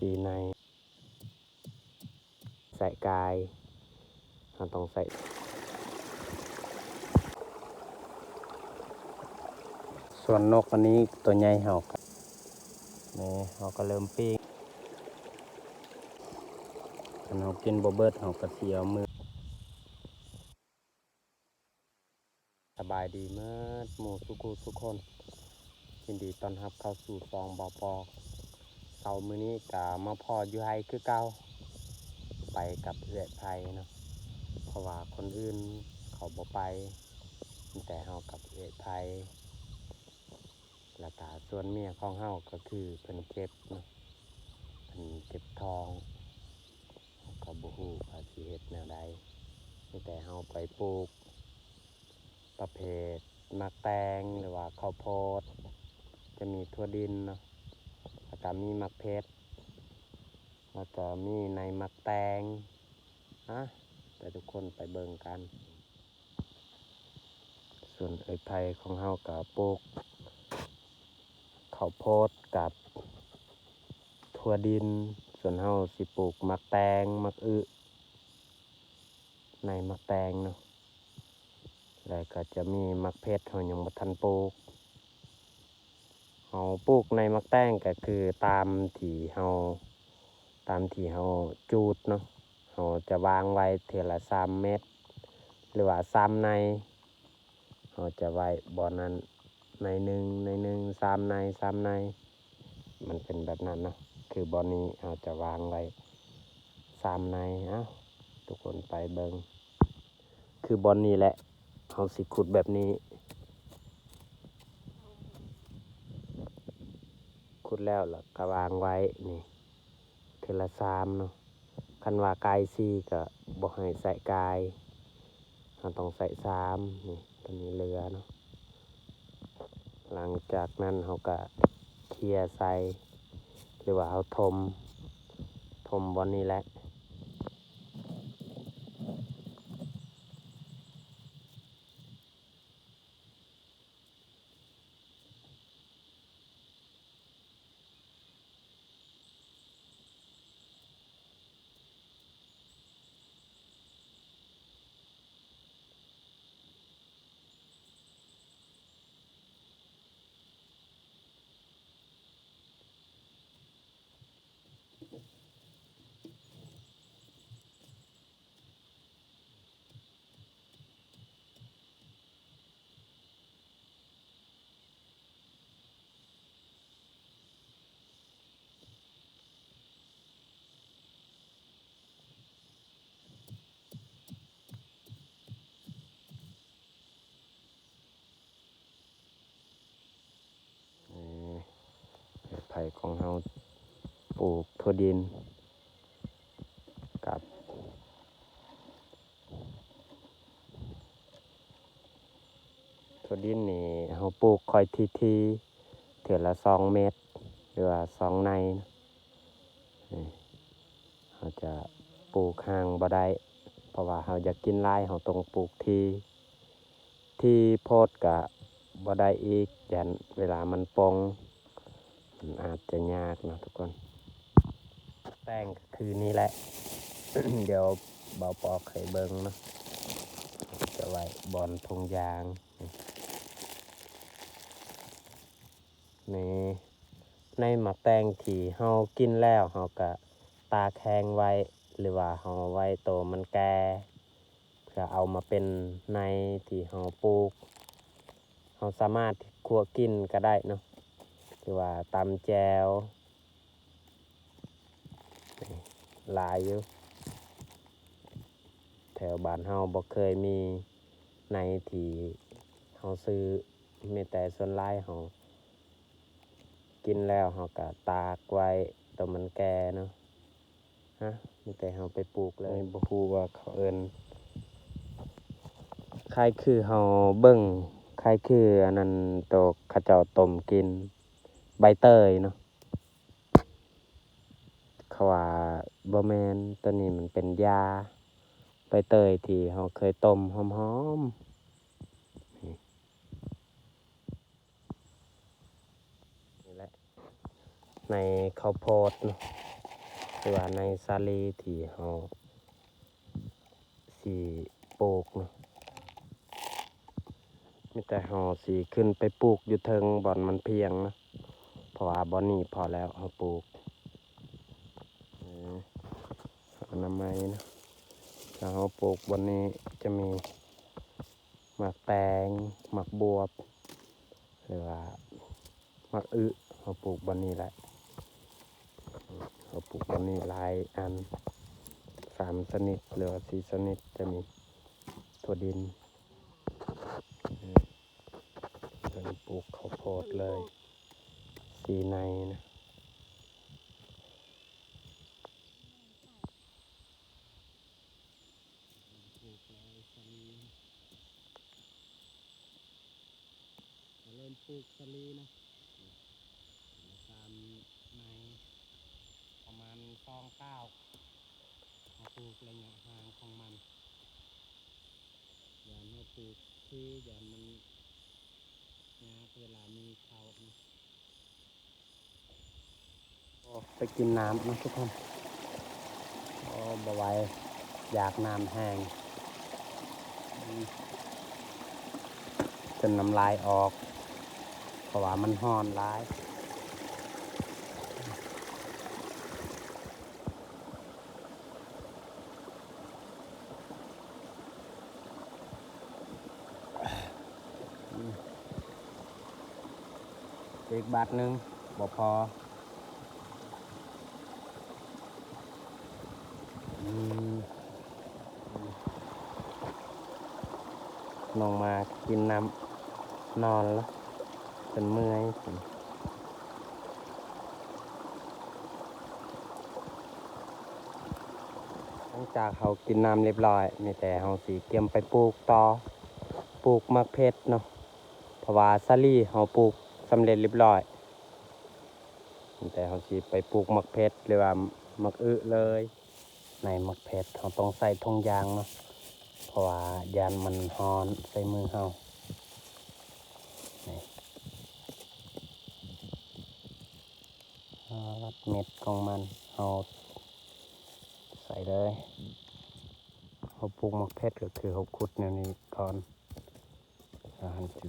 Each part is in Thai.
สีในใส่กายเราต้องใส่ส่วนนกอันนี้ตัวใหญ่เห่านี่เราก็เริ่มปิ้งเรากินบ่เบิดเราก็เสียมือสบายดีเมื่อหมู่ทุกคนยินดีต้อนรับเข้าสู่ซองบปเสาร์มื้อนี้ก็มาพออยู่ไฮคือเก่าไปกับเอื้อยไผเนาะเพราะว่าคนอื่นเขาบ่ไปแต่เฮากับเอื้อยไผแล้วก็ส่วนเมียของเฮาก็คือเพิ่นเก็บเนาะเพิ่นเก็บทองก็บ่ฮู้ว่าสิเฮ็ดแนวใดมีแต่เฮาไปปลูกประเภทมักแตงหรือว่าข้าวโพดจะมีถั่วดินเนาะแล้วก็มีมักเพชรแล้วก็มีในมักแตงนะแต่ทุกคนไปเบิ่งกันส่วนเอื้อยไผของเฮาก็ปลูกข้าวโพดกับถั่วดินส่วนเฮาสิปลูกมักแตงมักในมักแตงเนาะแล้วก็จะมีมักเพชรเฮายังบ่ทันปลูกเฮาปลูกในมักแตงก็คือตามที่เฮาจูดเนาะเฮาจะวางไว้เทื่อละ3 เมตรหรือว่า3 ในเฮาจะไว้บ่อนั้นในหนึ่ง3 ในมันเป็นแบบนั้นเนาะคือบ่อนี้เฮาจะวางไว้3 ในทุกคนไปเบิ่งคือบ่อนี้แหละเฮาสิขุดแบบนี้ขุดแล้วก็วางไว้นี่เทื่อละ3เนาะคันว่ากาย4ก็บ่ให้ใส่กายเราต้องใส่3นี่ตัวนี้เรือเนาะหลังจากนั้นเราก็เคลียร์ใส่หรือว่าเอาถมบนนี้แหละไผ่ของเราปลูกถั่วดินกับถั่วดินนี่เราปลูกค่อยทีเถื่อละ2 เมตรหรือว่า2 ในเราจะปลูกห่างบ่ได้เพราะว่าเราอยากกินหลายเราต้องปลูกที่โพดก็บ่ได้อีกยันเวลามันปงมันอาจจะยากนะทุกคนแป้งก็คือนี่แหละ เดี๋ยวเบาปอกไข่เบิงเนาะจะไว้บอนทงยางนี่ในหมักแตงที่เฮากินแล้วเฮาก็ตากแห้งไว้หรือว่าเฮาไว้โตมันแก่เพื่อเอามาเป็นในที่เฮาปลูกเฮาสามารถคั่วกินก็ได้เนาะหรือว่าตำแจวหลายอยู่แถวบ้านเฮาบ่เคยมีในที่เฮาซื้อมีแต่ส่วนหลายเฮากินแล้วเฮาก็ตากไว้ตัวมันแก่เนาะมีแต่เฮาไปปลูกเลยบ่ฮู้ว่าเขาเอิ้นคล้ายคือเฮาเบิ่งคล้ายคืออันนั้นโตเขาเจ้าต้มกินใบเตยเนาะเขาว่าบ่แม่นตัวนี้มันเป็นยาใบเตยที่เฮาเคยต้มหอมๆนี่แหละในข้าวโพดเนาะ หรือว่าในซาลีที่เฮาสิปลูกเนาะมีแต่เฮาสิขึ้นไปปลูกอยู่เทิงบ่อนมันเพียงนะเพราะว่าบ่อนนี้พอแล้วเฮาปลูกอนามัยนะถ้าเฮาปลูกบ่อนนี้จะมีหมากแตงหมากบวบหรือว่าหมากอึเฮาปลูกบ่อนนี้แหละเฮาปลูกบ่อนนี้หลายอัน3 ชนิดหรือว่า4 ชนิดจะมีถั่วดินเพิ่นปลูกข้าวโพดเลยสีในนะปลูกเลยสลีเริ่มปลูกสลีนะตามในประมาณ2 ก้าวมาปลูกระยะห่างของมันอย่ามาปลูกที่อย่ามันยากเวลามีเขานะไปกินน้ำนะทุกคนบ่ไหวอยากน้ำแห้งจนน้ำลายออกเพราะว่ามันร้อนร้ายอีกบาทหนึ่งบ่พอลงมากินน้ำนอนแล้วเป็นเมื่อยหลังจากเขากินน้ำเรียบร้อยมีแต่เขาสีเตรียมไปปลูกต่อปลูกมะเพชรเนาะเพราะว่าซาลี่เขาปลูกสำเร็จเรียบร้อยแต่เขาสีไปปลูกมะเพชรหรือว่ามะอึเลยในมะเพชรเขาต้องใส่ทงยางเนาะเพราะว่ายานมันฮ้อนใส่มือเขาวัดเม็ดของมันเอาใส่เลยเขาปลูกมะเพชรก็คือเขาขุดแนวนี้ก่อนหันจึง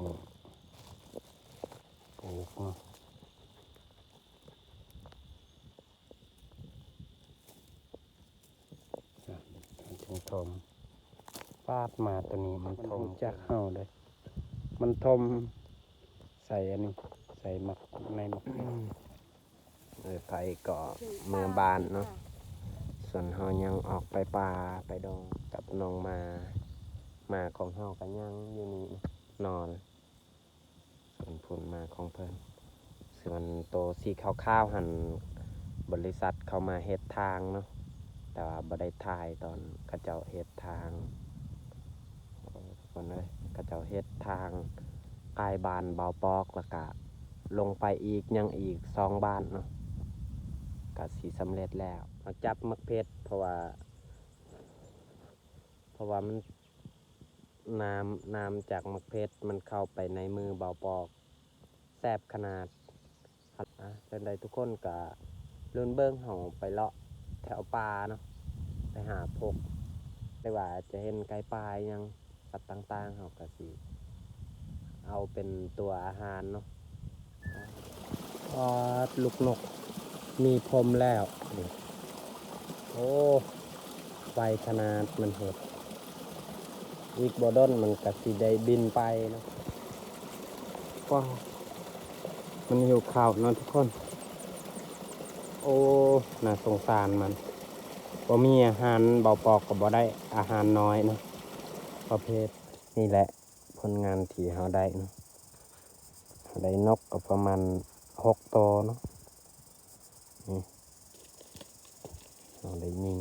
ปลูกเนาะจึงทมปาดมาตัวนี้มันทมจากเข้าเลยมันทมใส่อันนี้ใส่หมักในหมักไผ่ก็เมื่อบานเนาะส่วนเฮายังออกไปป่าไปดงกับน้องมาของเฮาก็ยังอยู่นี่นอนส่วนผลมาของเพิ่นส่วนโตสีขาวๆหันบริษัทเข้ามาเฮ็ดทางเนาะแต่ว่าบ่ได้ถ่ายตอนเขาเจ้าเฮ็ดทางทุกคนเลยเขาเจ้าเฮ็ดทางใกล้บ้านเบาปอกแล้วก็ลงไปอีกยังอีก2 บ้านเนาะก็สิสำเร็จแล้วมาจับมักเพชรเพราะว่ามันน้ำจากมักเพชรมันเข้าไปในมือเบาปอกแซ่บขนาดจังใดทุกคนก็ลื่นเบิ้งเฮาไปเลาะแถวป่าเนาะไปหาพกได้ว่าจะเห็นไก่ป่ายังสัตว์ต่างๆเฮาก็สิเอาเป็นตัวอาหารเนาะลูกนกมีพรมแล้วโอ้ไวขนาดมันเห็ดอีกบ่ดนมันก็สิได้บินไปเนาะว้าวมันหิวข้าวเนาะทุกคนโอ้น่าสงสารมันบ่มีอาหารเบาปอกก็บ่ได้อาหารน้อยเนาะประเภทนี่แหละผลงานที่เฮาได้เนาะได้นกก็ประมาณ6 ตัวเนาะนี่เราได้ยิง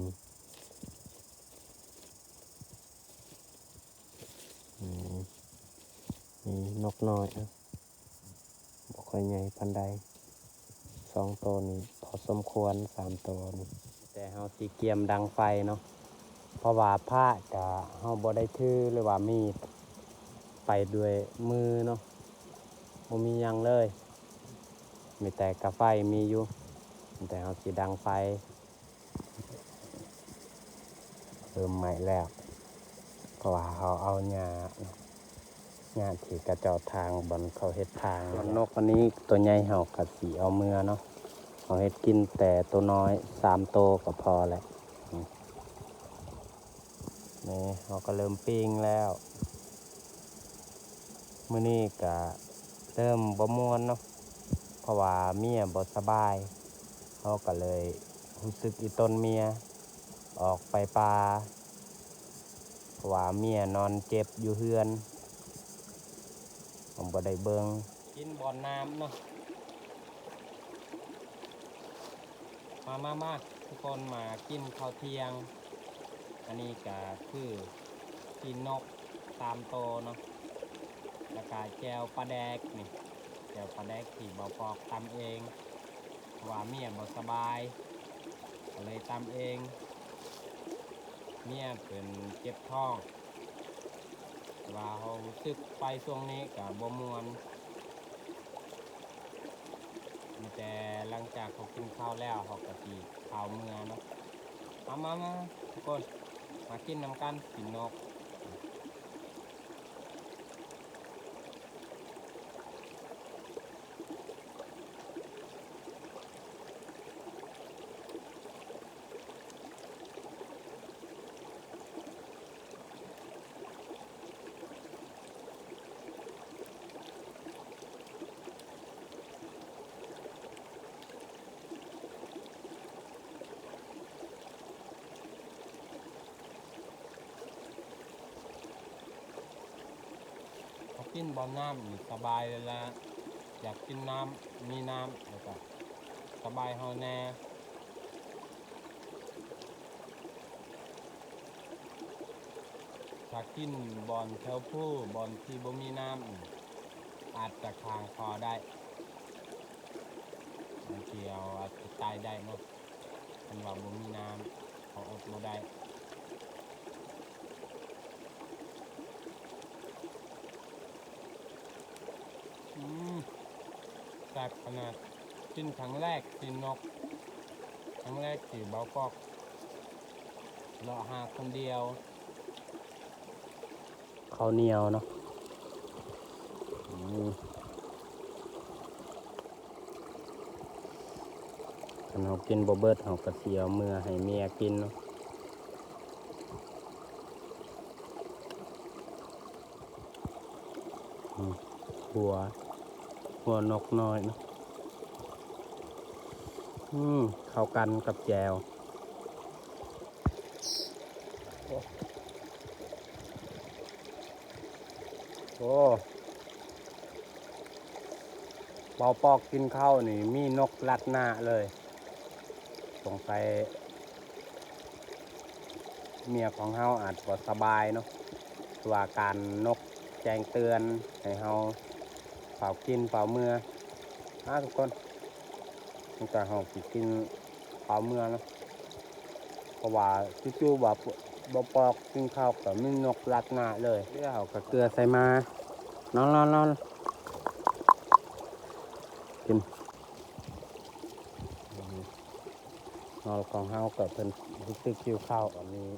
นี่นกน้อยนะบ่ค่อยใหญ่ปานใด2 ตัวนี้พอสมควร3 ตัวนี้แต่เฮาสิเกียมดังไฟเนาะเพราะว่าผ้าก็เฮาบ่ได้ถือหรือว่ามีดไปด้วยมือเนาะบ่มีหยังเลยมีแต่กระไฟมีอยู่แต่เฮาสิดังไฟ เริ่มใหม่แล้วเพราะว่าเขาเอาหญ้าที่กระเจาะทางบนเขาเฮ็ดทางนกอันนี้ตัวใหญ่เห่ากัดสีเอาเมื่อเนาะเขาเฮ็ดกินแต่ตัวน้อย3 ตัวก็พอแหละนี่เขาก็เริ่มปิ้งแล้วมื้อนี้ก็เริ่มบ่ม่วนเนาะเพราะว่าเมียบ่สบายเขาก็เลยรู้สึกอีต้นเมียออกไปป่าเพราะว่าเมียนอนเจ็บอยู่เฮือนผมบ่ได้เบิ่งกินบ่อนน้ำเนาะมาทุกคนมากินข้าวเที่ยงอันนี้ก็คือกินนก3 โตเนาะแล้วก็แจวปลาแดกนี่แจวปลาแดกที่บ่ปอกตำเองว่าเมียบ่สบายก็เลยตำเองเมียเป็นเจ็บท้องว่าเขารู้สึกไปช่วงนี้กับบ่ม่วนแต่หลังจากเขากินข้าวแล้วเขาก็สิข้าวเมื่อเนาะมาทุกคนมากินน้ำกันกินนกกินบ่อน้ำนี่สบายเลยละอยากกินน้ำมีน้ำแล้วก็สบายเฮาแน่ถ้ากินบ่อนแถวผู้บ่อนที่บ่มีน้ำอาจจะคางคอได้บางทีเอาอาจจะตายได้เนาะมันว่าบ่มีน้ำเขาอดบ่ได้แซ่บขนาดกินครั้งแรกกินนกครั้งแรกที่เบากอกเลาะหาคนเดียวข้าวเหนียวเนาะเรากินบ่เบิดเราก็เสียเมื่อให้เมียกินเนาะหัวนกน้อยเนาะเข้ากันกับแจวโอ้เบาปอกกินข้าวนี่มีนกลัดหน้าเลยสงสัยเมียของเฮาอาจบ่สบายเนาะว่าการนกแจ้งเตือนให้เฮาเฝ้ากินเฝ้าเมื่อทุกคนนี่ก็เฮาสิกินเฝ้าเมื่อเนาะเพราะว่าจู่ๆบ่ปอกกินข้าวก็มีนกลัดหน้าเลยเดี๋ยวเฮาก็เกลือใส่มานอนกินนอนของเฮาก็เพิ่นรู้สึกหิวข้าวตอนนี้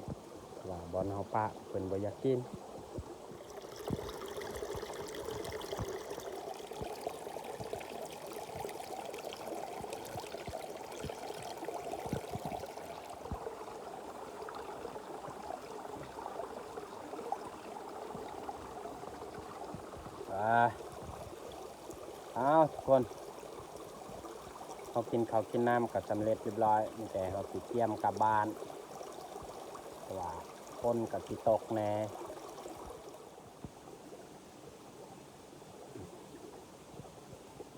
ว่าบ่อนเฮาปะเพิ่นบ่อยากกินทุกคนเขากินข้าวกินน้ำกับสำเร็จเรียบร้อยมีแต่เขาสิเตรียมกลับบ้านเพราะว่าฝนกับสิตกแน่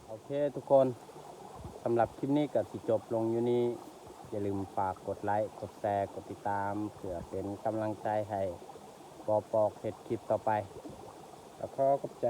โอเคทุกคนสำหรับคลิปนี้ก็สิจบลงอยู่นี้อย่าลืมฝากกดไลค์กดแชร์กดติดตามเพื่อเป็นกำลังใจให้ปอกเห็ดคลิปต่อไปแล้วขอบใจ